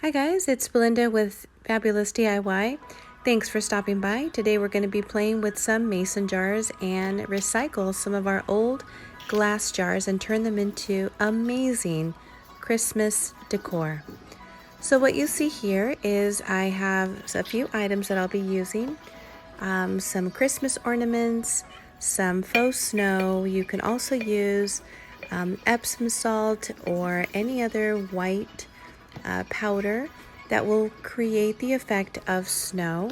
Hi guys, it's Belinda with Fabulous DIY. Thanks for stopping by. Today we're going to be playing with some mason jars and recycle some of our old glass jars and turn them into amazing Christmas decor. So what you see here is I have a few items that I'll be using. Some Christmas ornaments, some faux snow. You can also use Epsom salt or any other white powder that will create the effect of snow.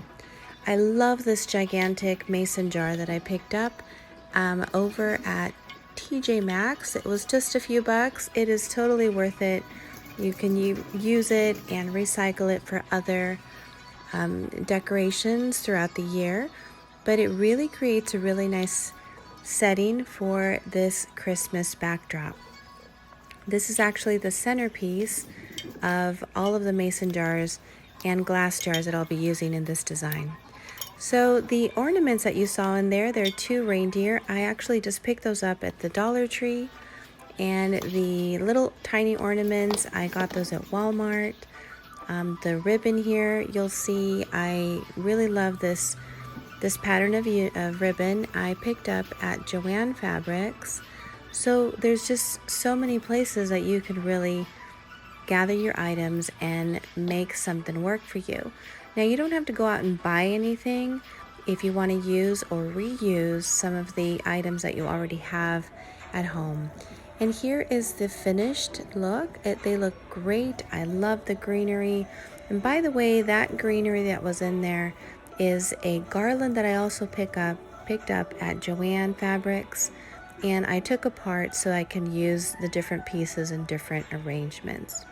I love this gigantic mason jar that I picked up over at TJ Maxx. It was just a few bucks. It is totally worth it. You can use it and recycle it for other decorations throughout the year, but it really creates a really nice setting for this Christmas backdrop. This is actually the centerpiece of all of the mason jars and glass jars that I'll be using in this design. So the ornaments that you saw in there, they're two reindeer. I actually just picked those up at the Dollar Tree. And the little tiny ornaments, I got those at Walmart. The ribbon here, you'll see, I really love this pattern of ribbon. I picked up at Joann Fabrics. So there's just so many places that you can really gather your items and make something work for you. Now you don't have to go out and buy anything if you want to use or reuse some of the items that you already have at home. And here is the finished look. They look great. I love the greenery. And by the way, that greenery that was in there is a garland that I also picked up at Joann Fabrics. And I took apart so I can use the different pieces in different arrangements.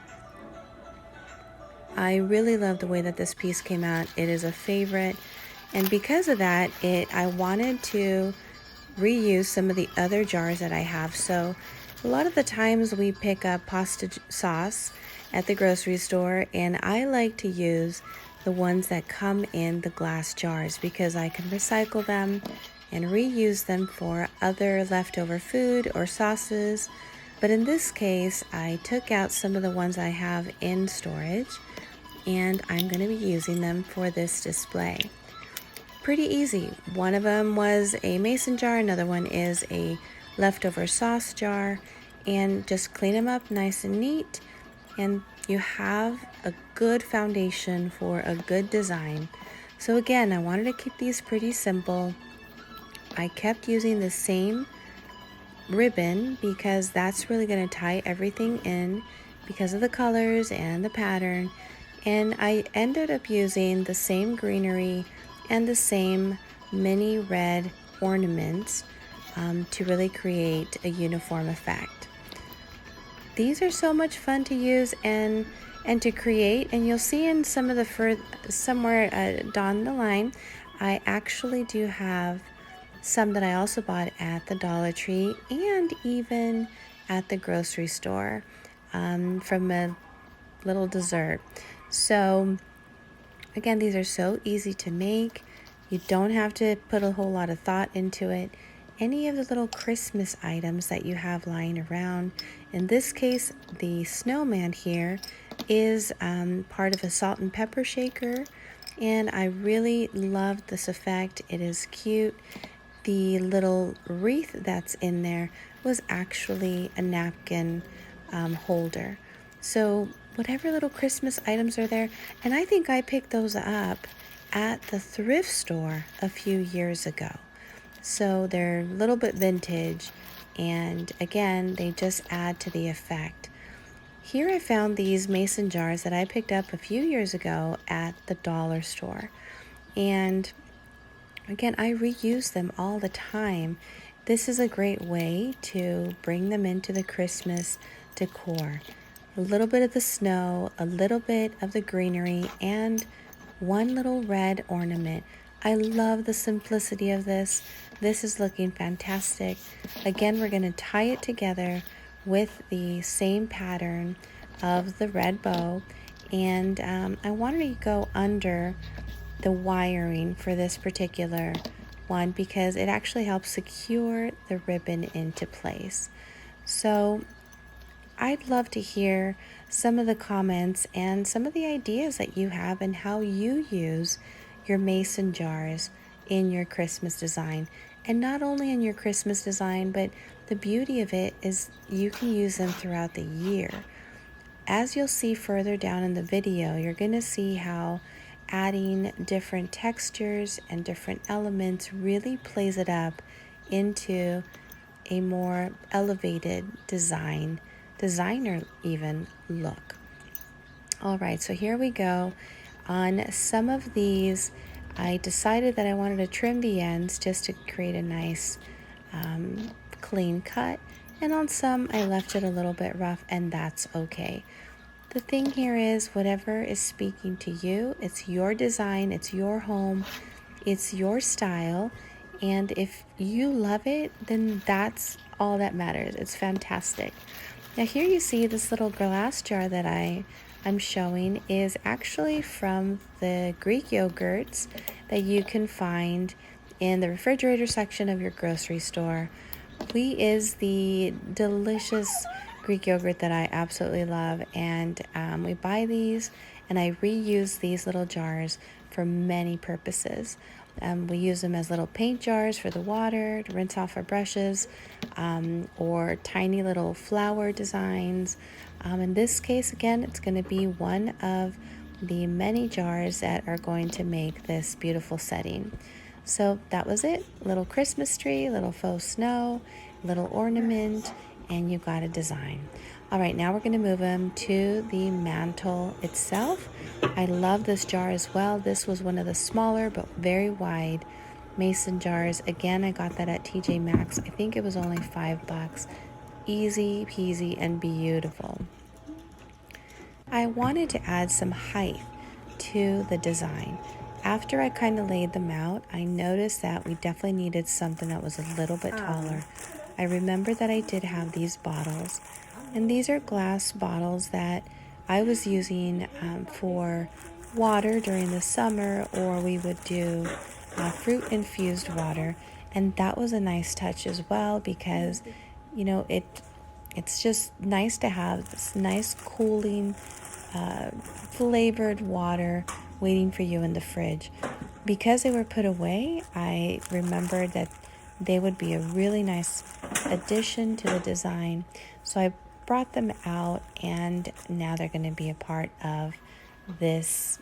I really love the way that this piece came out. It is a favorite. And because of that, I wanted to reuse some of the other jars that I have. So a lot of the times we pick up pasta sauce at the grocery store, and I like to use the ones that come in the glass jars because I can recycle them and reuse them for other leftover food or sauces. But in this case, I took out some of the ones I have in storage, and I'm going to be using them for this display. Pretty easy. One of them was a mason jar, another one is a leftover sauce jar, and just clean them up nice and neat, and you have a good foundation for a good design. So again, I wanted to keep these pretty simple. I kept using the same ribbon because that's really going to tie everything in because of the colors and the pattern. And I ended up using the same greenery and the same mini red ornaments to really create a uniform effect. These are so much fun to use and to create, and you'll see in some of the somewhere down the line, I actually do have some that I also bought at the Dollar Tree and even at the grocery store from a little dessert. So again, these are so easy to make. You don't have to put a whole lot of thought into it. Any of the little Christmas items that you have lying around. In this case, the snowman here is part of a salt and pepper shaker, and I really love this effect. It is cute. The little wreath that's in there was actually a napkin holder. So whatever little Christmas items are there, and I think I picked those up at the thrift store a few years ago. So they're a little bit vintage, and again, they just add to the effect. Here I found these mason jars that I picked up a few years ago at the dollar store. And again, I reuse them all the time. This is a great way to bring them into the Christmas decor. A little bit of the snow, a little bit of the greenery, and one little red ornament. I love the simplicity of this. This is looking fantastic. Again, we're going to tie it together with the same pattern of the red bow, and I wanted to go under the wiring for this particular one because it actually helps secure the ribbon into place. So I'd love to hear some of the comments and some of the ideas that you have and how you use your mason jars in your Christmas design. And not only in your Christmas design, but the beauty of it is you can use them throughout the year. As you'll see further down in the video, you're going to see how adding different textures and different elements really plays it up into a more elevated designer even look. All right, so here we go. On some of these, I decided that I wanted to trim the ends just to create a nice clean cut. And on some, I left it a little bit rough, and that's okay. The thing here is whatever is speaking to you, it's your design, it's your home, it's your style. And if you love it, then that's all that matters. It's fantastic. Now here you see this little glass jar that I'm showing is actually from the Greek yogurts that you can find in the refrigerator section of your grocery store. Brie is the delicious Greek yogurt that I absolutely love, and we buy these and I reuse these little jars for many purposes. We use them as little paint jars for the water to rinse off our brushes, or tiny little flower designs. In this case, again, it's going to be one of the many jars that are going to make this beautiful setting. So that was it. Little Christmas tree, little faux snow, little ornament, and you got a design. All right, now we're going to move them to the mantle itself. I love this jar as well. This was one of the smaller but very wide mason jars. Again, I got that at TJ Maxx. I think it was only $5. Easy peasy and beautiful. I wanted to add some height to the design. After I kind of laid them out, I noticed that we definitely needed something that was a little bit taller. I remember that I did have these bottles, and these are glass bottles that I was using for water during the summer, or we would do fruit infused water, and that was a nice touch as well because, you know, it's just nice to have this nice cooling flavored water waiting for you in the fridge. Because they were put away, I remembered that they would be a really nice addition to the design. So I brought them out, and now they're going to be a part of this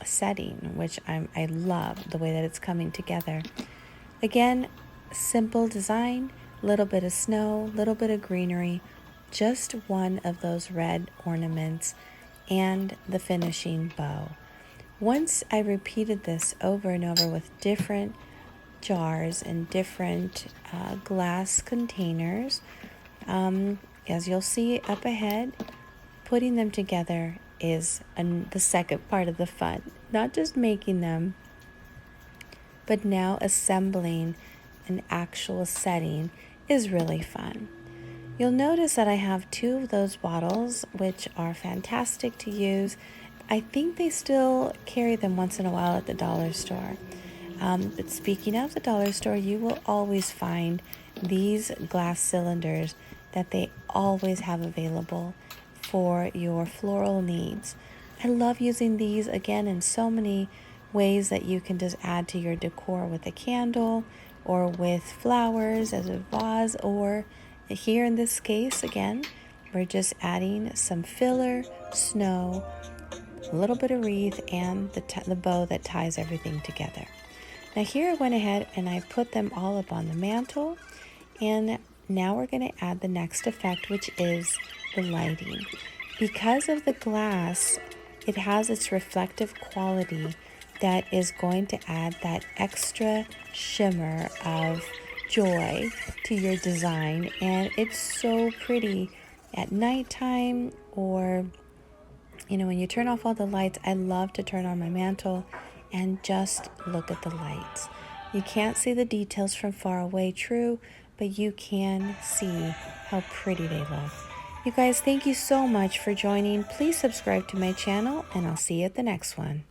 setting, which I love the way that it's coming together. Again, simple design, little bit of snow, little bit of greenery, just one of those red ornaments, and the finishing bow. Once I repeated this over and over with different jars and different glass containers, as you'll see up ahead, putting them together is the second part of the fun. Not just making them, but now assembling an actual setting is really fun. You'll notice that I have two of those bottles, which are fantastic to use. I think they still carry them once in a while at the dollar store. But speaking of the dollar store, you will always find these glass cylinders that they always have available for your floral needs. I love using these again in so many ways that you can just add to your decor with a candle or with flowers as a vase, or here in this case, again, we're just adding some filler, snow, a little bit of wreath, and the bow that ties everything together. Now here I went ahead and I put them all up on the mantle, and now we're going to add the next effect, which is the lighting. Because of the glass, it has its reflective quality that is going to add that extra shimmer of joy to your design, and it's so pretty at nighttime, or when you turn off all the lights. I love to turn on my mantle and just look at the lights. You can't see the details from far away, true, but you can see how pretty they look. You guys, thank you so much for joining. Please subscribe to my channel, and I'll see you at the next one.